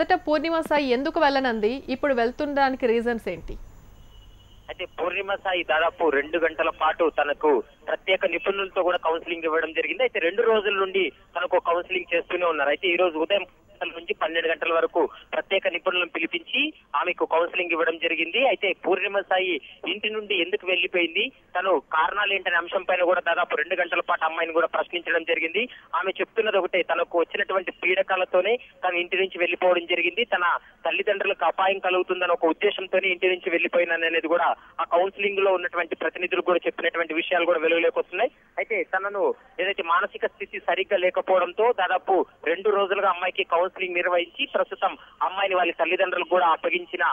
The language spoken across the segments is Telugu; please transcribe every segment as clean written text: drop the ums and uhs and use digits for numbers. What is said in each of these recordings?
సట పూర్ణిమ సాయి ఎందుకు వెళ్ళనంది, ఇప్పుడు వెళ్తుండడానికి రీజన్స్ ఏంటి? అయితే పూర్ణిమ సాయి దాదాపు 2 గంటల పాటు తనకు ప్రత్యేక నిపుణులతో కూడా కౌన్సిలింగ్ ఇవ్వడం జరిగింది. అయితే 2 రోజుల నుండి తనకు కౌన్సిలింగ్ చేస్తూనే ఉన్నారు. అయితే ఈ రోజు ఉదయం నుంచి 12 గంటల వరకు ప్రత్యేక నిపుణులను పిలిపించి ఆమెకు కౌన్సిలింగ్ ఇవ్వడం జరిగింది. అయితే పూర్ణిమ సాయి ఇంటి నుండి ఎందుకు వెళ్లిపోయింది, తను కారణాలు ఏంటనే అంశం పైన కూడా దాదాపు 2 గంటల పాటు అమ్మాయిని కూడా ప్రశ్నించడం జరిగింది. ఆమె చెప్తున్నది ఒకటే, తనకు వచ్చినటువంటి పీడకాలతోనే తను ఇంటి నుంచి వెళ్లిపోవడం జరిగింది. తన తల్లిదండ్రులకు అపాయం కలుగుతుందన్న ఒక ఉద్దేశంతోనే ఇంటి నుంచి వెళ్లిపోయినాను అనేది కూడా ఆ కౌన్సిలింగ్ లో ఉన్నటువంటి ప్రతినిధులు కూడా చెప్పినటువంటి విషయాలు కూడా వెలుగులోకి వస్తున్నాయి. అయితే తనను ఏదైతే మానసిక స్థితి సరిగ్గా లేకపోవడంతో దాదాపు 2 రోజులుగా అమ్మాయికి కౌన్సిలింగ్ నిర్వహించి ప్రస్తుతం అమ్మాయిని వాళ్ళ తల్లిదండ్రులకు కూడా అప్పగించిన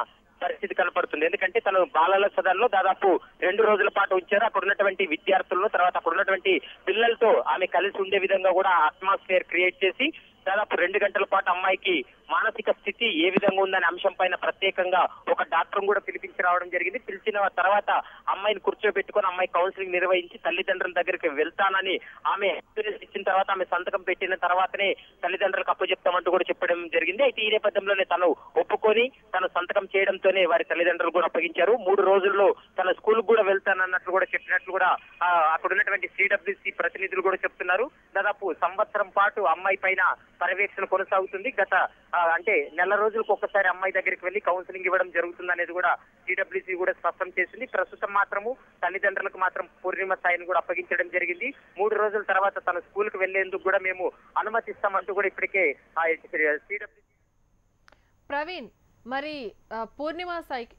పరిస్థితి కనపడుతుంది. ఎందుకంటే తను బాలల సదన్లో దాదాపు 2 రోజుల పాటు ఉంచారు. అక్కడ ఉన్నటువంటి విద్యార్థులను, తర్వాత అక్కడ ఉన్నటువంటి పిల్లలతో ఆమె కలిసి ఉండే విధంగా కూడా అట్మాస్ఫియర్ క్రియేట్ చేసి దాదాపు 2 గంటల పాటు అమ్మాయికి మానసిక స్థితి ఏ విధంగా ఉందనే అంశం పైన ప్రత్యేకంగా ఒక డాక్టర్ కూడా పిలిపించి రావడం జరిగింది. పిలిచిన తర్వాత అమ్మాయిని కూర్చోబెట్టుకుని అమ్మాయి కౌన్సిలింగ్ నిర్వహించి తల్లిదండ్రుల దగ్గరికి వెళ్తానని ఆమె ఇచ్చిన తర్వాత ఆమె సంతకం పెట్టిన తర్వాతనే తల్లిదండ్రులకు అప్పచెప్తామంటూ కూడా చెప్పడం జరిగింది. అయితే ఈ నేపథ్యంలోనే తను ఒప్పుకొని తను సంతకం చేయడంతోనే వారి తల్లిదండ్రులు కూడా అప్పగించారు. 3 రోజుల్లో తన స్కూల్ కూడా వెళ్తానన్నట్లు కూడా చెప్పినట్లు కూడా అక్కడ ఉన్నటువంటి సిడబ్ల్యూసి ప్రతినిధులు కూడా చెప్తున్నారు. దాదాపు సంవత్సరం పాటు అమ్మాయి పైన పర్యవేక్షణ కొనసాగుతుంది. గత అంటే నెల రోజులకు ఒక్కసారి అమ్మాయి దగ్గరికి వెళ్లి కౌన్సిలింగ్ ఇవ్వడం జరుగుతుంది అనేది కూడా సిడబ్ల్యూసి కూడా స్పష్టం చేసింది. ప్రస్తుతం మాత్రము తల్లిదండ్రులకు మాత్రం పూర్ణిమ సాయిని కూడా అప్పగించడం జరిగింది. 3 రోజుల తర్వాత తన స్కూల్ కు వెళ్లేందుకు కూడా మేము అనుమతిస్తామంటూ కూడా ఇప్పటికే సిడబ్ల్యూసి. ప్రవీణ్, మరి పూర్ణిమ సాయికి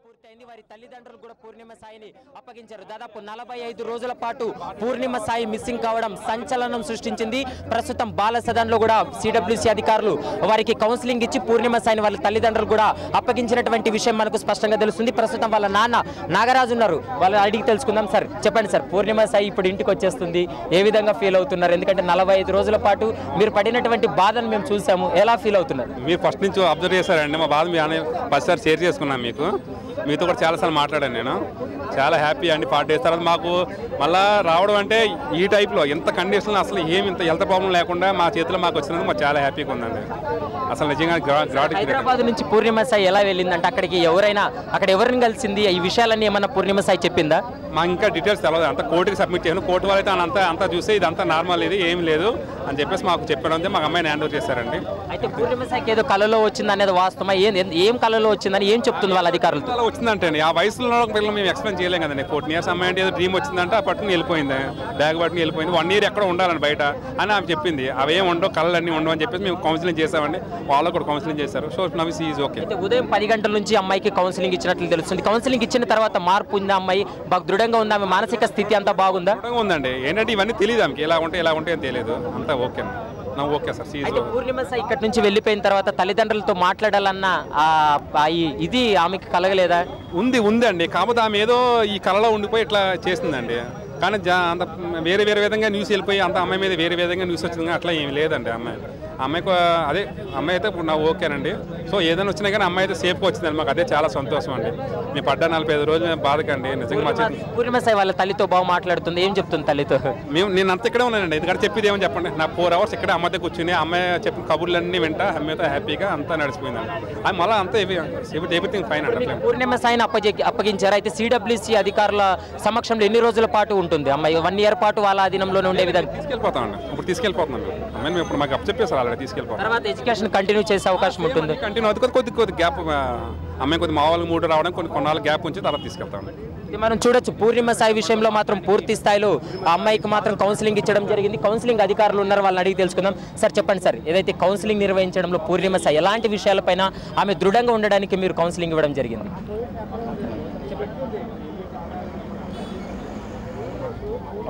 పూర్తయింది. వారి తల్లిదండ్రులు కూడా పూర్ణిమ సాయిని అప్పగించారు. దాదాపు 45 రోజుల పాటు పూర్ణిమ సాయి మిస్సింగ్ కావడం సంచలనం సృష్టించింది. ప్రస్తుతం బాల సదన్లో కూడా సిడబ్ల్యూసి అధికారులు వారికి కౌన్సిలింగ్ ఇచ్చి పూర్ణిమ సాయిని వాళ్ళ తల్లిదండ్రులు కూడా అప్పగించినటువంటి విషయం మనకు స్పష్టంగా తెలుస్తుంది. ప్రస్తుతం వాళ్ళ నాన్న నాగరాజు ఉన్నారు, వాళ్ళు అడిగి తెలుసుకుందాం. సార్ చెప్పండి సార్, పూర్ణిమ సాయి ఇప్పుడు ఇంటికి వచ్చేస్తుంది, ఏ విధంగా ఫీల్ అవుతున్నారు? ఎందుకంటే 45 రోజుల పాటు మీరు పడినటువంటి బాధను మేము చూసాము, ఎలా ఫీల్ అవుతున్నారు? మీరు ఫస్ట్ నుంచి అబ్జర్వ్ చేశారండి మా బాధ, మీ ఫస్ట్ షేర్ చేసుకున్నాను మీతో కూడా చాలాసార్లు మాట్లాడాను. నేను చాలా హ్యాపీ అండి. 40 డేస్ తర్వాత మాకు మళ్ళీ రావడం అంటే ఈ టైప్లో ఎంత కండిషన్లో అసలు ఇంత హెల్త్ ప్రాబ్లం లేకుండా మా చేతిలో మాకు వచ్చినందుకు మాకు చాలా హ్యాపీగా ఉందండి. అసలు నిజంగా హైదరాబాద్ నుంచి పూర్ణిమ సాయి ఎలా వెళ్ళిందంటే అక్కడికి అక్కడ ఎవరిని కలిసింది, ఈ విషయాలన్నీ ఏమన్నా పూర్ణిమ సాయి చెప్పిందా? మాకు ఇంకా డీటెయిల్స్ తెలియదు. అంతా కోర్టుకి సబ్మిట్ చేయాలి. కోర్టు వాళ్ళైతే అంతా చూస్తే ఇదంతా నార్మల్, ఇది ఏం లేదు అని చెప్పేసి మాకు చెప్పడం మాకు అమ్మాయిని హ్యాండ్ ఓవర్ చేశారండి. అయితే పూర్ణిమ సాయికి ఏదో కళలో వచ్చింది అనేది వాస్తవమా? ఏం కళలో వచ్చిందని ఏం చెప్తుంది వాళ్ళ అధికారులతో? అలా వచ్చిందంటే ఆ వయసులో పిల్లలు మేము ఎక్స్ప్లెయిన్ చేయలేం కదండి. 14 years అమ్మాయి అంటే ఏదో డ్రీమ్ వచ్చిందంటే ఆ పట్టుకుని వెళ్ళిపోయింది, బ్యాగ్ పట్టుకుని వెళ్ళిపోయింది. 1 year ఎక్కడ ఉండాలని బయట అని ఆమె చెప్పింది. అవేం ఉండవు, కళలన్నీ ఉండవు అని చెప్పేసి మేము కౌన్సిలింగ్ చేసామండి. వాళ్ళు కూడా కౌన్సిలింగ్ చేశారు. So now is okay. ఉదయం 10 గంటల నుంచి అమ్మాయికి కౌన్సిలింగ్ ఇచ్చినట్లు తెలుస్తుంది. కౌన్సిలింగ్ ఇచ్చిన తర్వాత మార్పు ఉందా? అమ్మాయి బాగా దృఢంగా ఉందా? ఆమె మానసిక స్థితి అంతా బాగుందా? దృఢంగా ఉందండి. ఏంటంటే ఇవన్నీ తెలియదు ఆమెకి, ఎలా ఉంటాయి అని తెలియదు. అంతా ఓకే, ఓకే సార్. అయితే పూర్ణిమ సాయి ఇక్కడ నుంచి వెళ్ళిపోయిన తర్వాత తల్లిదండ్రులతో మాట్లాడాలన్న ఇది ఆమెకి కలగలేదా? ఉందండి. కాకపోతే ఆమె ఏదో ఈ కళలో ఉండిపోయి ఇట్లా చేసిందండి. కానీ అంత వేరే విధంగా న్యూస్ వెళ్ళిపోయి అంత అమ్మాయి మీద వేరే విధంగా న్యూస్ వచ్చింది, అట్లా ఏమి లేదండి. అమ్మాయికి అమ్మాయి అయితే ఇప్పుడు నాకు ఓకేనండి. సో ఏదైనా వచ్చినా కానీ అమ్మాయి అయితే సేఫ్గా వచ్చిందండి. మాకు అదే చాలా సంతోషం అండి. మేము పడ్డా 45 రోజులు మేము బాధకండి నిజంగా. పూర్ణిమ సాయి వాళ్ళ తల్లితో బాగా మాట్లాడుతుంది, ఏం చెప్తుంది తల్లితో? నేను అంత ఇక్కడే ఉన్నానండి. ఎందుకంటే చెప్పేది ఏమని చెప్పండి, నా 4 hours ఇక్కడే అమ్మాయితో కూర్చుని అమ్మాయి చెప్పిన కబుర్లన్నీ వింటా అమ్మాయితో హ్యాపీగా అంతా నడిచిపోయిందండి. అది మళ్ళీ అంతా ఎవ్రీథింగ్ ఫైన్ అండి. పూర్ణిమ సాయిని అప్పగించారు. అయితే సిడబ్ల్యూసి అధికారుల సమక్షంలో ఎన్ని రోజుల పాటు ఉంటుంది అమ్మాయి? 1 year పాటు వాళ్ళ అధీనంలోనే ఉండే విధంగా తీసుకెళ్ళిపోతామండి. ఇప్పుడు తీసుకెళ్ళిపోతున్నాం అమ్మాయిని. ఇప్పుడు మాకు అప్పచెప్పేసారు, ఆల్రెడీ తీసుకెళ్ళిపోతాం. తర్వాత ఎడ్యుకేషన్ కంటిన్యూ చేసే అవకాశం ఉంటుంది. కంటిన్యూ అవుతుంది. కొద్ది గ్యాప్ అమ్మాయి కొద్ది మామూలు 3 రావడం కొన్నాళ్ళు గ్యాప్ ఉంచి తర్వాత తీసుకెళ్తామండి. ఇది మనం చూడొచ్చు. పూర్ణిమ సాయి విషయంలో మాత్రం పూర్తి స్థాయిలో ఆ అమ్మాయికి మాత్రం కౌన్సిలింగ్ ఇచ్చడం జరిగింది. కౌన్సిలింగ్ అధికారులు ఉన్నారు, వాళ్ళని అడిగి తెలుసుకుందాం. సార్ చెప్పండి సార్, ఏదైతే కౌన్సిలింగ్ నిర్వహించడంలో పూర్ణిమ సాయి ఎలాంటి విషయాలపైన ఆమె దృఢంగా ఉండడానికి మీరు కౌన్సిలింగ్ ఇవ్వడం జరిగింది?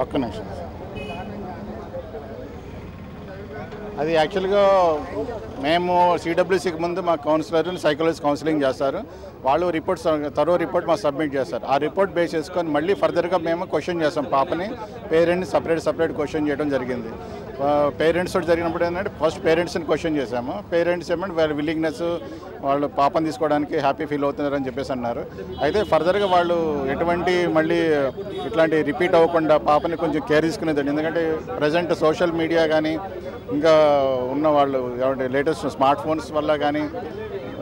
ఒక్క నిమిషం. అది యాక్చువల్గా మేము సిడబ్ల్యూసీకి ముందు మా కౌన్సిలర్ సైకాలజిస్ట్ కౌన్సిలింగ్ చేస్తారు. వాళ్ళు థరో రిపోర్ట్ మాకు సబ్మిట్ చేస్తారు. ఆ రిపోర్ట్ బేస్ చేసుకొని మళ్ళీ ఫర్దర్గా మేము క్వశ్చన్ చేస్తాం. పాపని పేరెంట్ని సపరేట్ క్వశ్చన్ చేయడం జరిగింది. పేరెంట్స్ తోటి జరిగినప్పుడు ఏంటంటే ఫస్ట్ పేరెంట్స్ని క్వశ్చన్ చేశాము. పేరెంట్స్ ఏమంటే వాళ్ళ విల్లింగ్నెస్, వాళ్ళు పాపను తీసుకోవడానికి హ్యాపీ ఫీల్ అవుతున్నారని చెప్పేసి అన్నారు. అయితే ఫర్దర్గా వాళ్ళు ఎటువంటి మళ్ళీ ఇట్లాంటి రిపీట్ అవ్వకుండా పాపని కొంచెం కేర్ తీసుకునేదండి. ఎందుకంటే ప్రజెంట్ సోషల్ మీడియా కానీ ఇంకా ఉన్న వాళ్ళు లేటెస్ట్ స్మార్ట్ ఫోన్స్ వల్ల కానీ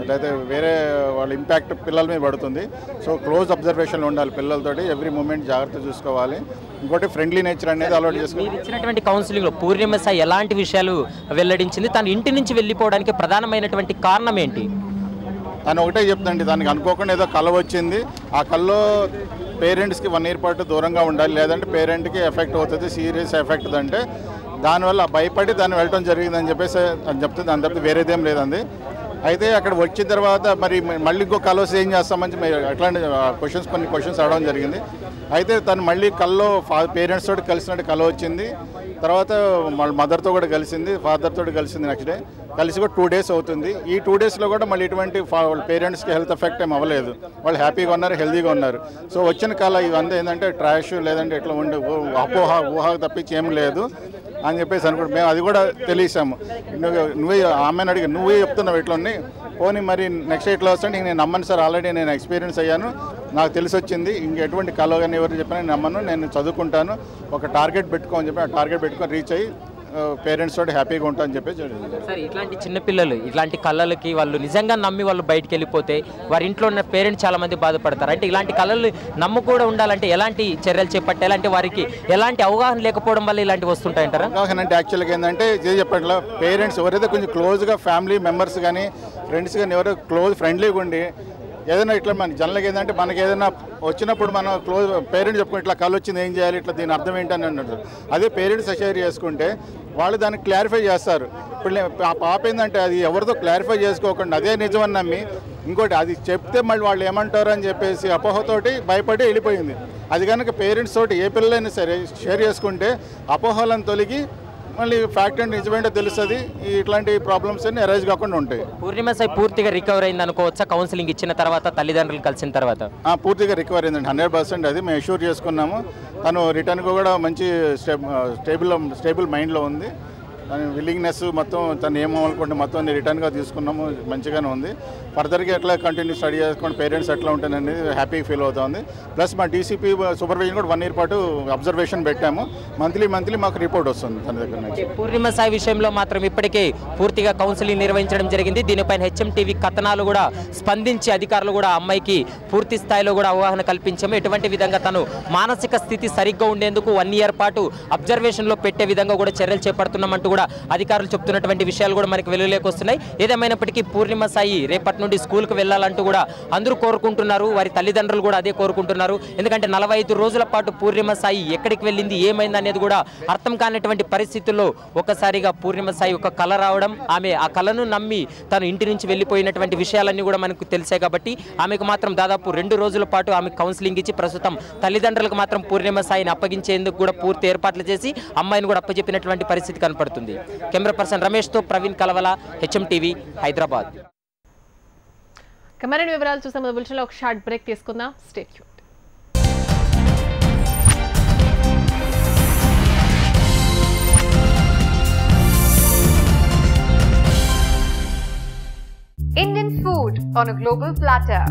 లేకపోతే వేరే వాళ్ళ ఇంపాక్ట్ పిల్లల మీద పడుతుంది. సో క్లోజ్ అబ్జర్వేషన్లో ఉండాలి పిల్లలతోటి, ఎవ్రీ మూమెంట్ జాగ్రత్త చూసుకోవాలి. ఇంకోటి ఫ్రెండ్లీ నేచర్ అనేది అలవాటు చేసుకోవాలి. మీరు ఇచ్చినటువంటి కౌన్సిలింగ్లో పూర్ణిమ సాయి ఎలాంటి విషయాలు వెల్లడించింది? తన ఇంటి నుంచి వెళ్ళిపోవడానికి ప్రధానమైనటువంటి కారణం ఏంటి? తను ఒకటే చెప్తుందండి, దానికి అనుకోకుండా ఏదో కళ వచ్చింది, ఆ కళలో పేరెంట్స్కి 1 year పాటు దూరంగా ఉండాలి, లేదంటే పేరెంట్కి ఎఫెక్ట్ అవుతుంది, సీరియస్ ఎఫెక్ట్ అంటే దానివల్ల భయపడి దాన్ని వెళ్ళటం జరిగిందని చెప్పేసి అని చెప్తుంది. దాని తప్ప వేరేదేం లేదండి. అయితే అక్కడ వచ్చిన తర్వాత మరి మళ్ళీ ఇంకో కళ వస్తే ఏం చేస్తామని అట్లాంటి కొన్ని క్వశ్చన్స్ అడగడం జరిగింది. అయితే తను మళ్ళీ కల్లో పేరెంట్స్ తోటి కలిసినట్టు కళ వచ్చింది. తర్వాత వాళ్ళ మదర్తో కూడా కలిసింది, ఫాదర్తో కలిసింది. నెక్స్ట్ డే కలిసి కూడా 2 days అవుతుంది. ఈ 2 daysలో కూడా మళ్ళీ ఇటువంటి వాళ్ళ పేరెంట్స్కి హెల్త్ ఎఫెక్ట్ ఏం అవ్వలేదు. వాళ్ళు హ్యాపీగా ఉన్నారు, హెల్తీగా ఉన్నారు. సో వచ్చిన కళ ఇవంతా ఏంటంటే ట్రాష్ లేదంటే ఇట్లా ఉండే ఊహ తప్పించి ఏం లేదు అని చెప్పేసి అనుకుంటు మేము అది కూడా తెలిసాము. నువ్వే ఆమెను అడిగి నువ్వే చెప్తున్నావు ఇట్లా పోనీ మరి నెక్స్ట్ ఇట్లా వస్తే నేను నమ్మను సార్, ఆల్రెడీ నేను ఎక్స్పీరియన్స్ అయ్యాను, నాకు తెలిసి వచ్చింది, ఇంకెటువంటి కళ కానీ ఎవరు చెప్పినా నేను నమ్మను, నేను చదువుకుంటాను, ఒక టార్గెట్ పెట్టుకోని చెప్పి ఆ టార్గెట్ పెట్టుకొని రీచ్ అయ్యి పేరెంట్స్ తోటి హ్యాపీగా ఉంటామని చెప్పేసి. సార్ ఇట్లాంటి చిన్నపిల్లలు ఇట్లాంటి కళలకి వాళ్ళు నిజంగా నమ్మి వాళ్ళు బయటికి వెళ్ళిపోతే వారి ఇంట్లో ఉన్న పేరెంట్స్ చాలా మంది బాధపడతారు. అంటే ఇలాంటి కళలు నమ్ము కూడా ఉండాలంటే ఎలాంటి చర్యలు చేపట్టాలి? అంటే వారికి ఎలాంటి అవగాహన లేకపోవడం వల్ల ఇలాంటివి వస్తుంటాయంటారా? అవగాహన అంటే యాక్చువల్గా ఏంటంటే చెప్పట్లా పేరెంట్స్ ఎవరైతే కొంచెం క్లోజ్గా ఫ్యామిలీ మెంబర్స్ కానీ ఫ్రెండ్స్ కానీ ఎవరైతే క్లోజ్ ఫ్రెండ్లీగా ఉండి ఏదైనా ఇట్లా మన జనరల్గా ఏంటంటే మనకి ఏదైనా వచ్చినప్పుడు మనం క్లోజ్ పేరెంట్స్ చెప్పుకుంటే ఇట్లా కళ వచ్చింది ఏం చేయాలి, ఇట్లా దీని అర్థం ఏంటని అన్నారు. అదే పేరెంట్స్ షేర్ చేసుకుంటే వాళ్ళు దాన్ని క్లారిఫై చేస్తారు. ఇప్పుడు ఆ పాప ఏంటంటే అది ఎవరితో క్లారిఫై చేసుకోకుండా అదే నిజమని నమ్మి ఇంకోటి అది చెప్తే మళ్ళీ వాళ్ళు ఏమంటారు అని చెప్పేసి అపోహతోటి భయపడి వెళ్ళిపోయింది. అది కనుక పేరెంట్స్ తోటి ఏ పిల్లలైనా సరే షేర్ చేసుకుంటే అపోహలను తొలగి మళ్ళీ ఫ్యాక్ట్ అండ్ నిజమేంటో తెలుస్తుంది, ఇట్లాంటి ప్రాబ్లమ్స్ అన్ని అరైజ్ కాకుండా ఉంటాయి. పూర్ణిమ సాయి పూర్తిగా రికవర్ అయింది అనుకోవచ్చా కౌన్సిలింగ్ ఇచ్చిన తర్వాత, తల్లిదండ్రులు కలిసిన తర్వాత? పూర్తిగా రికవర్ అయిందండి, 100% అది మేము అష్యూర్ చేసుకున్నాము. తను రిటర్న్కి కూడా మంచి స్టేబుల్ మైండ్లో ఉంది. తన విల్లింగ్నెస్ మొత్తం తను ఏమనుకుంటే మొత్తం రిటర్న్గా తీసుకున్నాము, మంచిగానే ఉంది. ఫర్దర్గా ఎట్లా కంటిన్యూ స్టడీ చేసుకోండి పేరెంట్స్ ఎట్లా ఉంటానని హ్యాపీగా ఫీల్ అవుతుంది. ప్లస్ మా డీసీపీ సూపర్విజన్ కూడా 1 year పాటు అబ్జర్వేషన్ పెట్టాము. మంత్లీ మాకు రిపోర్ట్ వస్తుంది తన దగ్గర నుంచి. పూర్ణిమ సాయి విషయంలో మాత్రం ఇప్పటికే పూర్తిగా కౌన్సిలింగ్ నిర్వహించడం జరిగింది. దీనిపైన హెచ్ఎంటీవీ కథనాలు కూడా స్పందించి అధికారులు కూడా అమ్మాయికి పూర్తి స్థాయిలో కూడా అవగాహన కల్పించాము. ఎటువంటి విధంగా తను మానసిక స్థితి సరిగ్గా ఉండేందుకు 1 year పాటు అబ్జర్వేషన్లో పెట్టే విధంగా కూడా చర్యలు చేపడుతున్నామంటూ కూడా అధికారులు చెప్తున్నటువంటి విషయాలు కూడా మనకి వెలుగులోకి వస్తున్నాయి. ఏదేమైనప్పటికీ పూర్ణిమ సాయి రేపటి నుండి స్కూల్కి వెళ్ళాలంటూ కూడా అందరూ కోరుకుంటున్నారు, వారి తల్లిదండ్రులు కూడా అదే కోరుకుంటున్నారు. ఎందుకంటే 45 రోజుల పాటు పూర్ణిమ సాయి ఎక్కడికి వెళ్ళింది, ఏమైంది అనేది కూడా అర్థం కానటువంటి పరిస్థితుల్లో ఒక్కసారిగా పూర్ణిమ సాయి ఒక కళ రావడం, ఆమె ఆ కళను నమ్మి తను ఇంటి నుంచి వెళ్ళిపోయినటువంటి విషయాలన్నీ కూడా మనకు తెలిసాయి. కాబట్టి ఆమెకు మాత్రం దాదాపు 2 రోజుల పాటు ఆమె కౌన్సిలింగ్ ఇచ్చి ప్రస్తుతం తల్లిదండ్రులకు మాత్రం పూర్ణిమ సాయిని అప్పగించేందుకు కూడా పూర్తి ఏర్పాట్లు చేసి అమ్మాయిని కూడా అప్పచెప్పినటువంటి పరిస్థితి కనపడుతుంది. కెమెరా పర్సన్ రమేష్తో ప్రవీణ్ కలవల, హెచ్ఎంటీవీ, హైదరాబాద్. మరిన్ని వివరాలు చూసే ముందు బులెటిన్లో ఒక షార్ట్ బ్రేక్ తీసుకుందాం. Stay tuned. Indian food on a global platter.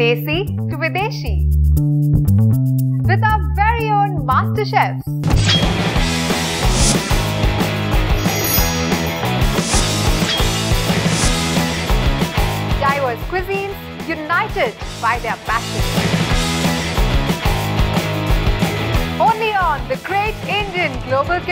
Desi to Videshi. With our very own master chefs. Diverse cuisines united by their passion. Only on the Great Indian Global Kitchen.